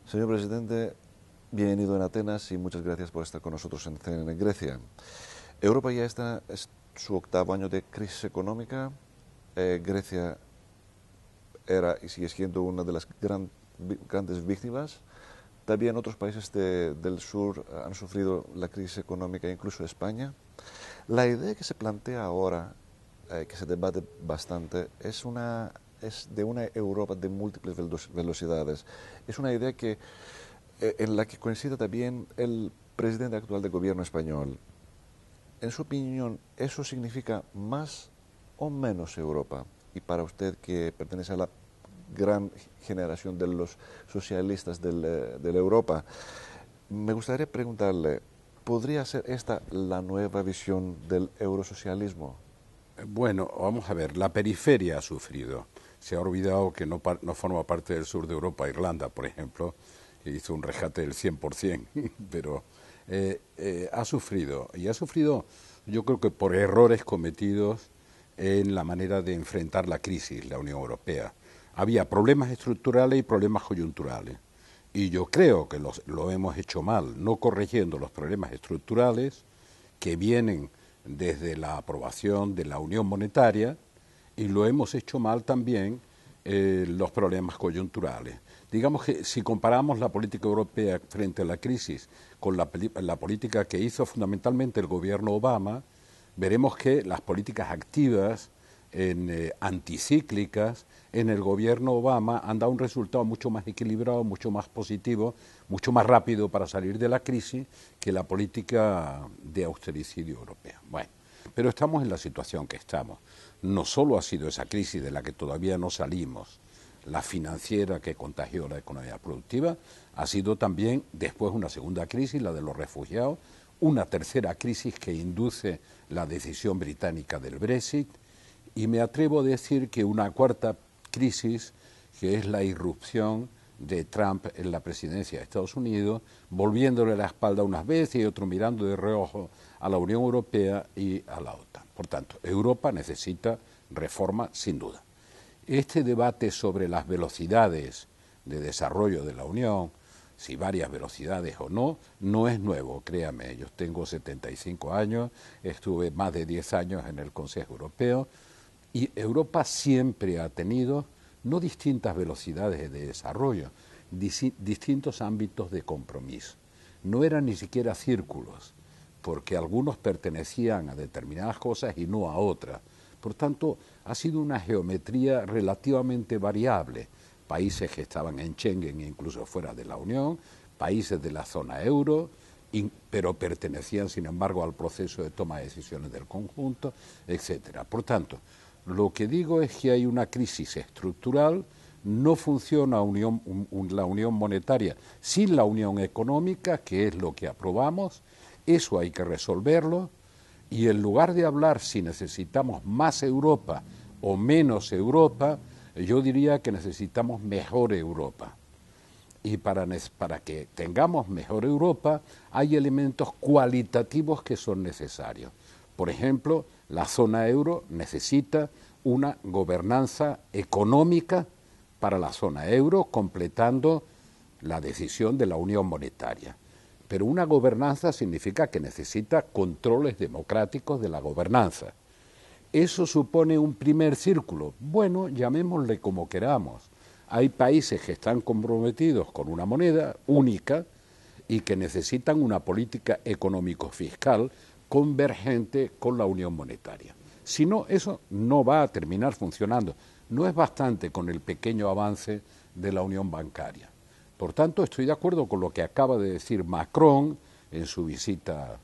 Señor presidente, bienvenido en Atenas y muchas gracias por estar con nosotros en CNN Grecia. Europa ya está en su octavo año de crisis económica. Grecia era y sigue siendo una de las grandes víctimas. También otros países del sur han sufrido la crisis económica, incluso España. La idea que se plantea ahora, que se debate bastante, es de una Europa de múltiples velocidades. Es una idea en la que coincide también el presidente actual del gobierno español. En su opinión, ¿eso significa más o menos Europa? Y para usted, que pertenece a la gran generación de los socialistas de la Europa, me gustaría preguntarle, ¿podría ser esta la nueva visión del eurosocialismo? Bueno, vamos a ver, la periferia ha sufrido. Se ha olvidado que no forma parte del sur de Europa, Irlanda, por ejemplo, que hizo un rescate del 100%, pero ha sufrido. Y ha sufrido, yo creo que por errores cometidos en la manera de enfrentar la crisis, la Unión Europea. Había problemas estructurales y problemas coyunturales. Y yo creo que lo hemos hecho mal, no corrigiendo los problemas estructurales que vienen desde la aprobación de la Unión Monetaria, y lo hemos hecho mal también los problemas coyunturales. Digamos que si comparamos la política europea frente a la crisis con la política que hizo fundamentalmente el gobierno Obama, veremos que las políticas activas, anticíclicas, en el gobierno Obama han dado un resultado mucho más equilibrado, mucho más positivo, mucho más rápido para salir de la crisis que la política de austericidio europea. Bueno, pero estamos en la situación que estamos. No solo ha sido esa crisis de la que todavía no salimos, la financiera que contagió la economía productiva, ha sido también después una segunda crisis, la de los refugiados, una tercera crisis que induce la decisión británica del Brexit, y me atrevo a decir que una cuarta crisis, que es la irrupción de Trump en la presidencia de Estados Unidos, volviéndole la espalda unas veces y otro mirando de reojo a la Unión Europea y a la OTAN. Por tanto, Europa necesita reforma sin duda. Este debate sobre las velocidades de desarrollo de la Unión, si varias velocidades o no, no es nuevo, créame. Yo tengo 75 años, estuve más de 10 años en el Consejo Europeo, y Europa siempre ha tenido no distintas velocidades de desarrollo, distintos ámbitos de compromiso. No eran ni siquiera círculos, porque algunos pertenecían a determinadas cosas y no a otras. Por tanto, ha sido una geometría relativamente variable. Países que estaban en Schengen e incluso fuera de la Unión, países de la zona euro, pero pertenecían, sin embargo, al proceso de toma de decisiones del conjunto, etcétera. Por tanto, lo que digo es que hay una crisis estructural, no funciona la unión monetaria sin la unión económica, que es lo que aprobamos, eso hay que resolverlo, y en lugar de hablar si necesitamos más Europa o menos Europa, yo diría que necesitamos mejor Europa. Y para que tengamos mejor Europa hay elementos cualitativos que son necesarios. Por ejemplo, la zona euro necesita una gobernanza económica para la zona euro, completando la decisión de la Unión Monetaria. Pero una gobernanza significa que necesita controles democráticos de la gobernanza. Eso supone un primer círculo. Bueno, llamémosle como queramos. Hay países que están comprometidos con una moneda única y que necesitan una política económico-fiscal convergente con la unión monetaria. Si no, eso no va a terminar funcionando. No es bastante con el pequeño avance de la unión bancaria. Por tanto, estoy de acuerdo con lo que acaba de decir Macron en su visita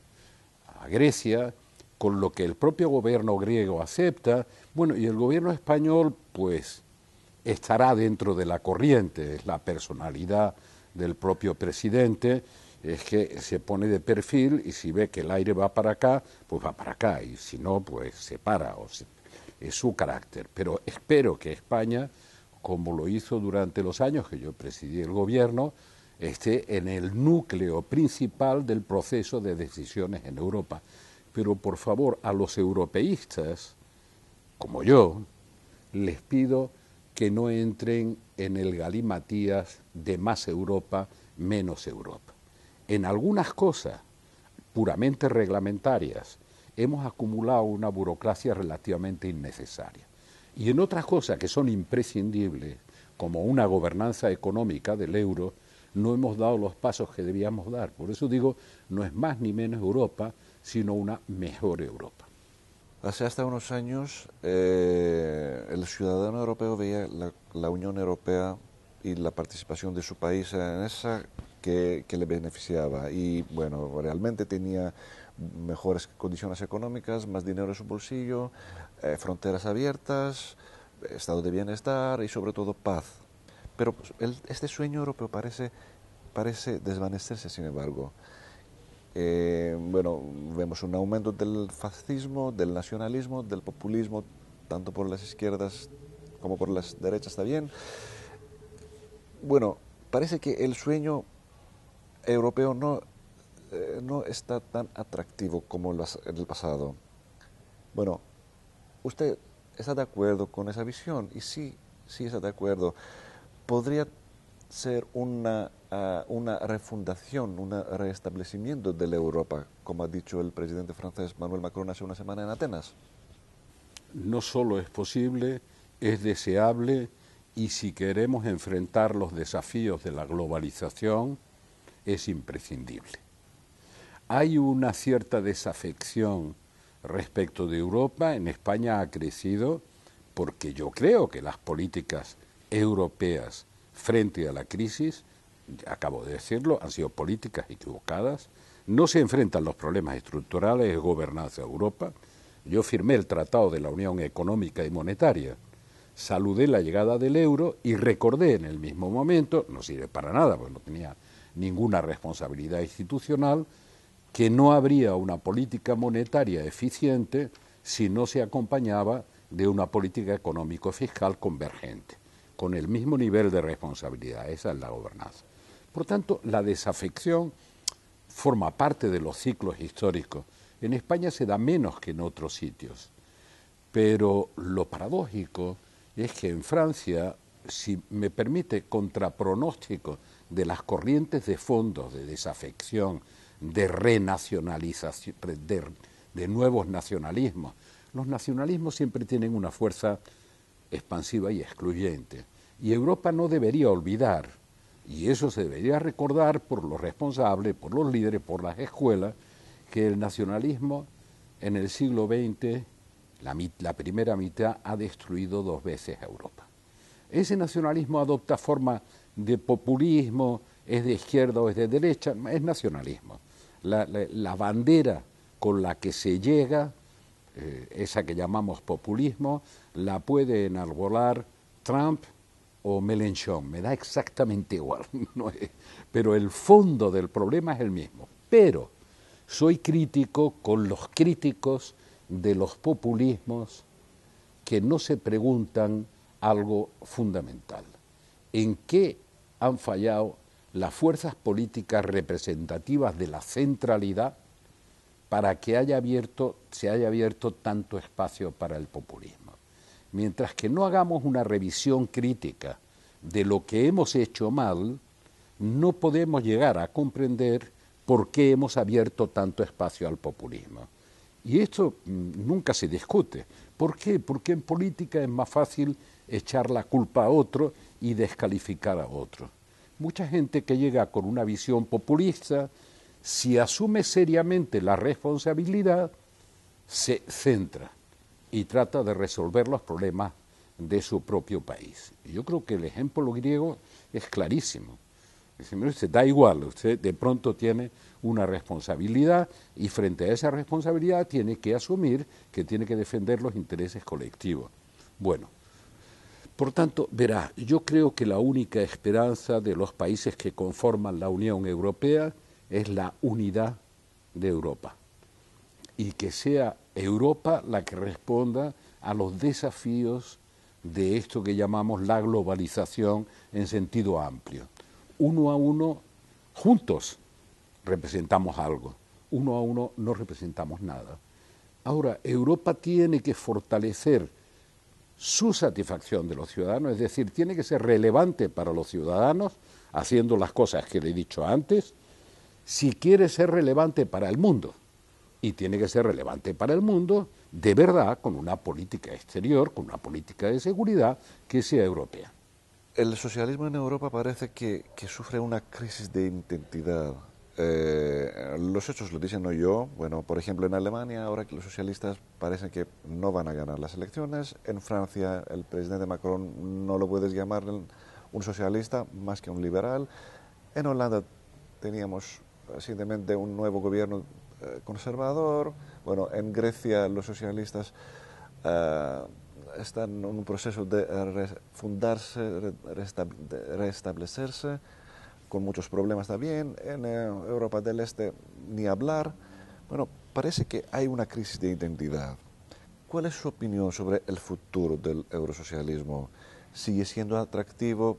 a Grecia, con lo que el propio gobierno griego acepta. Bueno, y el gobierno español, pues, estará dentro de la corriente, es la personalidad del propio presidente, es que se pone de perfil y si ve que el aire va para acá, pues va para acá, y si no, pues se para, es su carácter. Pero espero que España, como lo hizo durante los años que yo presidí el gobierno, esté en el núcleo principal del proceso de decisiones en Europa. Pero por favor, a los europeístas, como yo, les pido que no entren en el galimatías de más Europa, menos Europa. En algunas cosas puramente reglamentarias hemos acumulado una burocracia relativamente innecesaria. Y en otras cosas que son imprescindibles, como una gobernanza económica del euro, no hemos dado los pasos que debíamos dar. Por eso digo, no es más ni menos Europa, sino una mejor Europa. Hace hasta unos años el ciudadano europeo veía la Unión Europea y la participación de su país en esa que le beneficiaba y bueno, realmente tenía mejores condiciones económicas, más dinero en su bolsillo, fronteras abiertas, estado de bienestar y sobre todo paz. Pero este sueño europeo parece desvanecerse, sin embargo. Bueno, vemos un aumento del fascismo, del nacionalismo, del populismo, tanto por las izquierdas como por las derechas también. Bueno, parece que el sueño europeo no está tan atractivo como en el pasado. Bueno, ¿usted está de acuerdo con esa visión? Y sí está de acuerdo. ¿Podría ser una refundación, un restablecimiento de la Europa, como ha dicho el presidente francés Emmanuel Macron hace una semana en Atenas? No solo es posible, es deseable, y si queremos enfrentar los desafíos de la globalización, es imprescindible. Hay una cierta desafección respecto de Europa. En España ha crecido porque yo creo que las políticas europeas frente a la crisis, acabo de decirlo, han sido políticas equivocadas, no se enfrentan los problemas estructurales de gobernanza de Europa. Yo firmé el Tratado de la Unión Económica y Monetaria, saludé la llegada del euro y recordé en el mismo momento, no sirve para nada porque no tenía ninguna responsabilidad institucional, que no habría una política monetaria eficiente si no se acompañaba de una política económico-fiscal convergente, con el mismo nivel de responsabilidad. Esa es la gobernanza. Por tanto, la desafección forma parte de los ciclos históricos. En España se da menos que en otros sitios, pero lo paradójico es que en Francia, si me permite, contra pronóstico de las corrientes de fondos de desafección, de renacionalización, de nuevos nacionalismos, los nacionalismos siempre tienen una fuerza expansiva y excluyente. Y Europa no debería olvidar, y eso se debería recordar por los responsables, por los líderes, por las escuelas, que el nacionalismo en el siglo XX, la primera mitad, ha destruido 2 veces a Europa. Ese nacionalismo adopta forma de populismo, es de izquierda o es de derecha, es nacionalismo. La bandera con la que se llega, esa que llamamos populismo, la puede enarbolar Trump o Mélenchon, me da exactamente igual, ¿no? Pero el fondo del problema es el mismo. Pero soy crítico con los críticos de los populismos que no se preguntan algo fundamental. ¿En qué han fallado las fuerzas políticas representativas de la centralidad para que se haya abierto tanto espacio para el populismo? Mientras que no hagamos una revisión crítica de lo que hemos hecho mal, no podemos llegar a comprender por qué hemos abierto tanto espacio al populismo. Y esto nunca se discute. ¿Por qué? Porque en política es más fácil echar la culpa a otro y descalificar a otro. Mucha gente que llega con una visión populista, si asume seriamente la responsabilidad, se centra y trata de resolver los problemas de su propio país. Y yo creo que el ejemplo griego es clarísimo. Dice, da igual, usted de pronto tiene una responsabilidad y frente a esa responsabilidad tiene que asumir que tiene que defender los intereses colectivos. Bueno, por tanto, verá, yo creo que la única esperanza de los países que conforman la Unión Europea es la unidad de Europa y que sea Europa la que responda a los desafíos de esto que llamamos la globalización en sentido amplio. Uno a uno, juntos, representamos algo. Uno a uno no representamos nada. Ahora, Europa tiene que fortalecer su satisfacción de los ciudadanos, es decir, tiene que ser relevante para los ciudadanos, haciendo las cosas que le he dicho antes, si quiere ser relevante para el mundo. Y tiene que ser relevante para el mundo, de verdad, con una política exterior, con una política de seguridad que sea europea. El socialismo en Europa parece que sufre una crisis de identidad. Los hechos lo dicen, no yo. Bueno, por ejemplo, en Alemania, ahora que los socialistas parecen que no van a ganar las elecciones. En Francia, el presidente Macron no lo puedes llamar un socialista, más que un liberal. En Holanda teníamos recientemente un nuevo gobierno conservador. Bueno, en Grecia los socialistas están en un proceso de refundarse, de restablecerse, con muchos problemas también. En Europa del Este ni hablar. Bueno, parece que hay una crisis de identidad. ¿Cuál es su opinión sobre el futuro del eurosocialismo? ¿Sigue siendo atractivo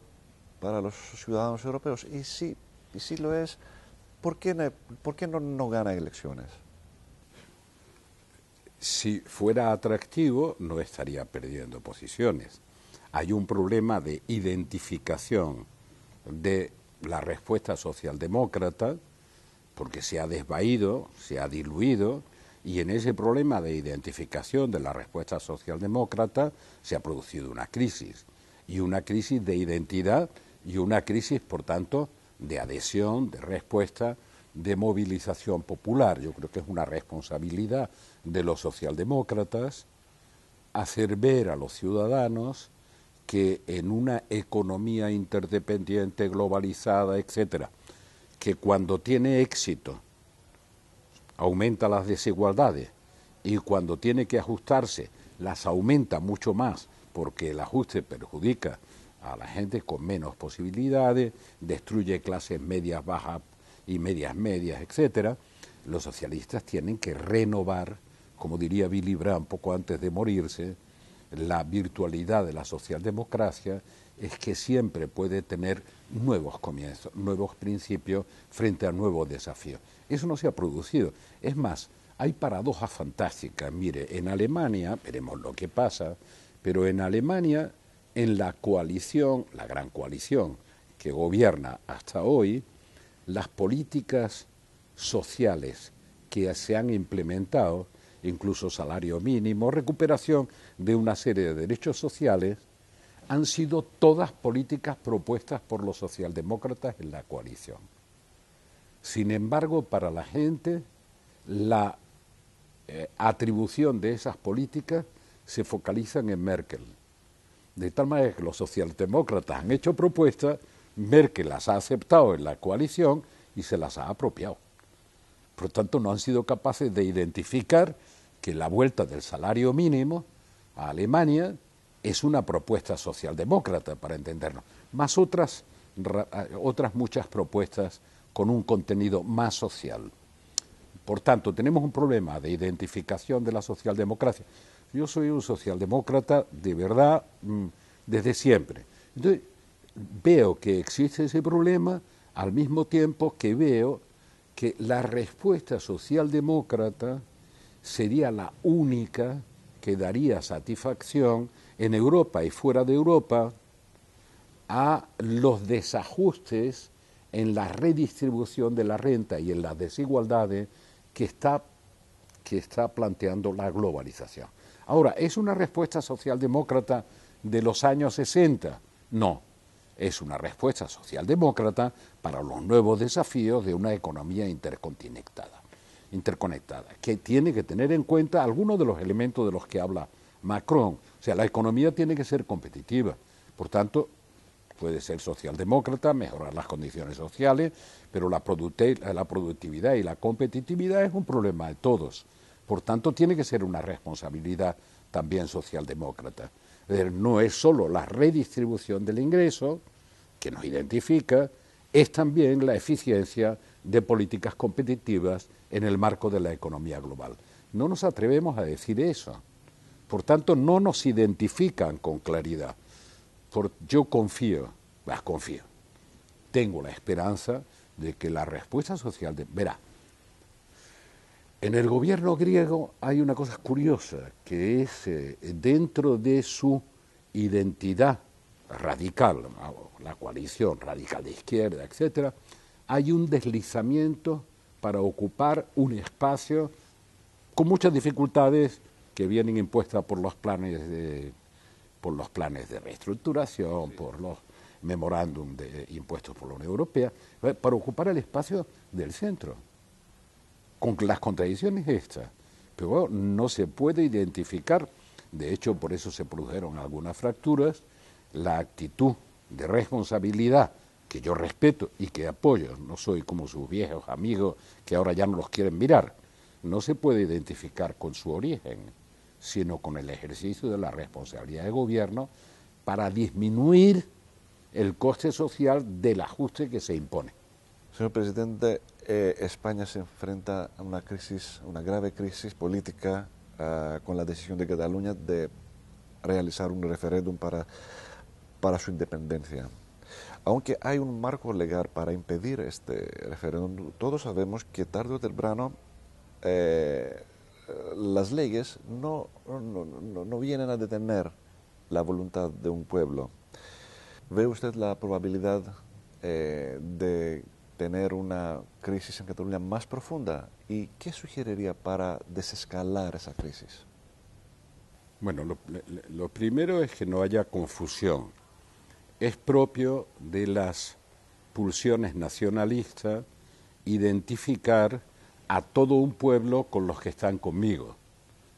para los ciudadanos europeos? Y si lo es, ¿por qué no gana elecciones? Si fuera atractivo, no estaría perdiendo posiciones. Hay un problema de identificación de la respuesta socialdemócrata, porque se ha desvaído, se ha diluido, y en ese problema de identificación de la respuesta socialdemócrata se ha producido una crisis de identidad y una crisis, por tanto, de adhesión, de respuesta, de movilización popular. Yo creo que es una responsabilidad de los socialdemócratas hacer ver a los ciudadanos que en una economía interdependiente, globalizada, etcétera, que cuando tiene éxito aumenta las desigualdades y cuando tiene que ajustarse las aumenta mucho más porque el ajuste perjudica a la gente con menos posibilidades, destruye clases medias, bajas y medias, etcétera. Los socialistas tienen que renovar, como diría Willy Brandt poco antes de morirse, la virtualidad de la socialdemocracia es que siempre puede tener nuevos comienzos, nuevos principios frente a nuevos desafíos. Eso no se ha producido. Es más, hay paradojas fantásticas. Mire, en Alemania, veremos lo que pasa, pero en Alemania, en la coalición, la gran coalición que gobierna hasta hoy, las políticas sociales que se han implementado, incluso salario mínimo, recuperación de una serie de derechos sociales, han sido todas políticas propuestas por los socialdemócratas en la coalición. Sin embargo, para la gente, la atribución de esas políticas se focalizan en Merkel. De tal manera que los socialdemócratas han hecho propuestas, Merkel las ha aceptado en la coalición y se las ha apropiado. Por lo tanto, no han sido capaces de identificar que la vuelta del salario mínimo a Alemania es una propuesta socialdemócrata, para entendernos, más otras muchas propuestas con un contenido más social. Por tanto, tenemos un problema de identificación de la socialdemocracia. Yo soy un socialdemócrata de verdad desde siempre. Entonces, veo que existe ese problema al mismo tiempo que veo que la respuesta socialdemócrata sería la única que daría satisfacción en Europa y fuera de Europa a los desajustes en la redistribución de la renta y en las desigualdades que está planteando la globalización. Ahora, ¿es una respuesta socialdemócrata de los años 60? No, es una respuesta socialdemócrata para los nuevos desafíos de una economía interconectada, que tiene que tener en cuenta algunos de los elementos de los que habla Macron. O sea, la economía tiene que ser competitiva, por tanto, puede ser socialdemócrata, mejorar las condiciones sociales, pero la productividad y la competitividad es un problema de todos. Por tanto, tiene que ser una responsabilidad también socialdemócrata. No es solo la redistribución del ingreso que nos identifica, es también la eficiencia de políticas competitivas en el marco de la economía global. No nos atrevemos a decir eso. Por tanto, no nos identifican con claridad. Yo confío, tengo la esperanza de que la respuesta social verá, En el gobierno griego hay una cosa curiosa, que es dentro de su identidad radical, la coalición radical de izquierda, etcétera, hay un deslizamiento para ocupar un espacio con muchas dificultades que vienen impuestas por los planes de reestructuración, por los memorándum impuestos por la Unión Europea, para ocupar el espacio del centro. Con las contradicciones estas, pero bueno, no se puede identificar, de hecho por eso se produjeron algunas fracturas, la actitud de responsabilidad que yo respeto y que apoyo, no soy como sus viejos amigos que ahora ya no los quieren mirar, no se puede identificar con su origen, sino con el ejercicio de la responsabilidad de gobierno para disminuir el coste social del ajuste que se impone. Señor presidente, España se enfrenta a una crisis, una grave crisis política con la decisión de Cataluña de realizar un referéndum para su independencia. Aunque hay un marco legal para impedir este referéndum, todos sabemos que tarde o temprano las leyes no vienen a detener la voluntad de un pueblo. ¿Ve usted la probabilidad de tener una crisis en Cataluña más profunda? ¿Y qué sugeriría para desescalar esa crisis? Bueno, lo primero es que no haya confusión. Es propio de las pulsiones nacionalistas identificar a todo un pueblo con los que están conmigo,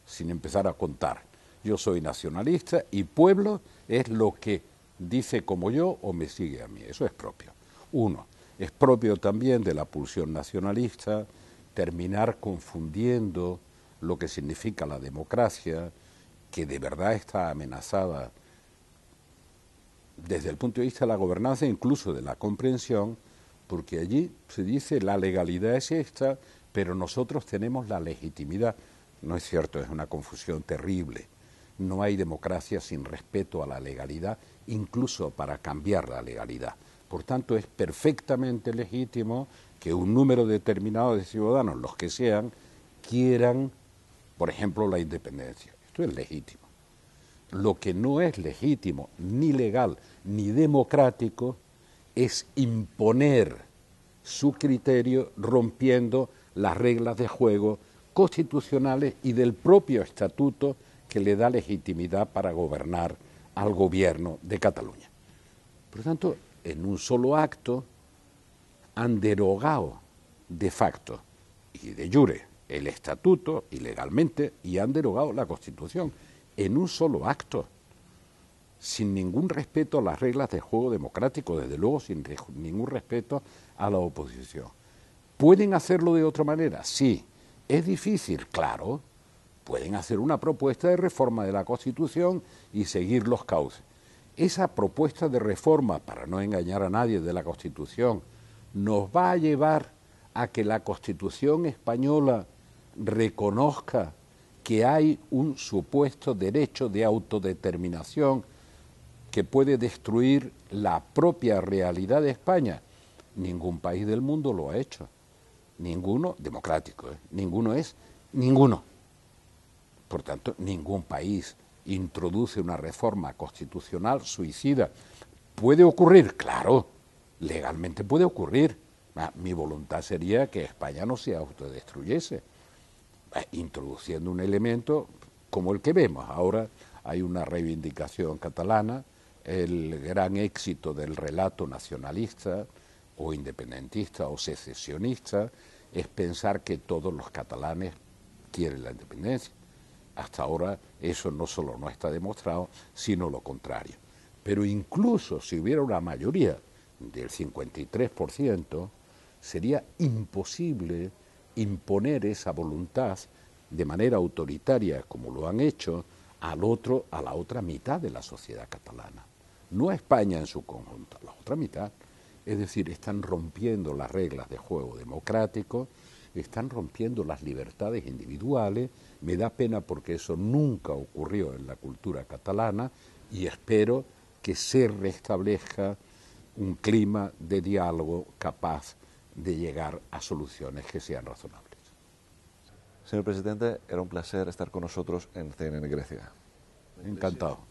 sin empezar a contar. Yo soy nacionalista y pueblo es lo que dice como yo o me sigue a mí. Eso es propio. Uno, es propio también de la pulsión nacionalista terminar confundiendo lo que significa la democracia, que de verdad está amenazada desde el punto de vista de la gobernanza, incluso de la comprensión, porque allí se dice la legalidad es esta, pero nosotros tenemos la legitimidad. No es cierto, es una confusión terrible. No hay democracia sin respeto a la legalidad, incluso para cambiar la legalidad. Por tanto, es perfectamente legítimo que un número determinado de ciudadanos, los que sean, quieran, por ejemplo, la independencia. Esto es legítimo. Lo que no es legítimo, ni legal, ni democrático, es imponer su criterio rompiendo las reglas de juego constitucionales y del propio estatuto que le da legitimidad para gobernar al gobierno de Cataluña. Por lo tanto, en un solo acto han derogado de facto y de jure el estatuto ilegalmente y han derogado la Constitución en un solo acto, sin ningún respeto a las reglas de juego democrático, desde luego sin ningún respeto a la oposición. ¿Pueden hacerlo de otra manera? Sí. ¿Es difícil? Claro. Pueden hacer una propuesta de reforma de la Constitución y seguir los cauces. Esa propuesta de reforma, para no engañar a nadie, de la Constitución, nos va a llevar a que la Constitución española reconozca que hay un supuesto derecho de autodeterminación que puede destruir la propia realidad de España. Ningún país del mundo lo ha hecho. Ninguno democrático, ninguno. Por tanto, ningún país introduce una reforma constitucional suicida. ¿Puede ocurrir? Claro, legalmente puede ocurrir. Mi voluntad sería que España no se autodestruyese, introduciendo un elemento como el que vemos. Ahora hay una reivindicación catalana, el gran éxito del relato nacionalista o independentista o secesionista es pensar que todos los catalanes quieren la independencia. Hasta ahora eso no solo no está demostrado, sino lo contrario. Pero incluso si hubiera una mayoría del 53%, sería imposible imponer esa voluntad de manera autoritaria, como lo han hecho, a la otra mitad de la sociedad catalana. No a España en su conjunto, a la otra mitad. Es decir, están rompiendo las reglas de juego democrático, están rompiendo las libertades individuales. Me da pena porque eso nunca ocurrió en la cultura catalana y espero que se restablezca un clima de diálogo capaz de llegar a soluciones que sean razonables. Señor presidente, era un placer estar con nosotros en CNN Grecia. Encantado.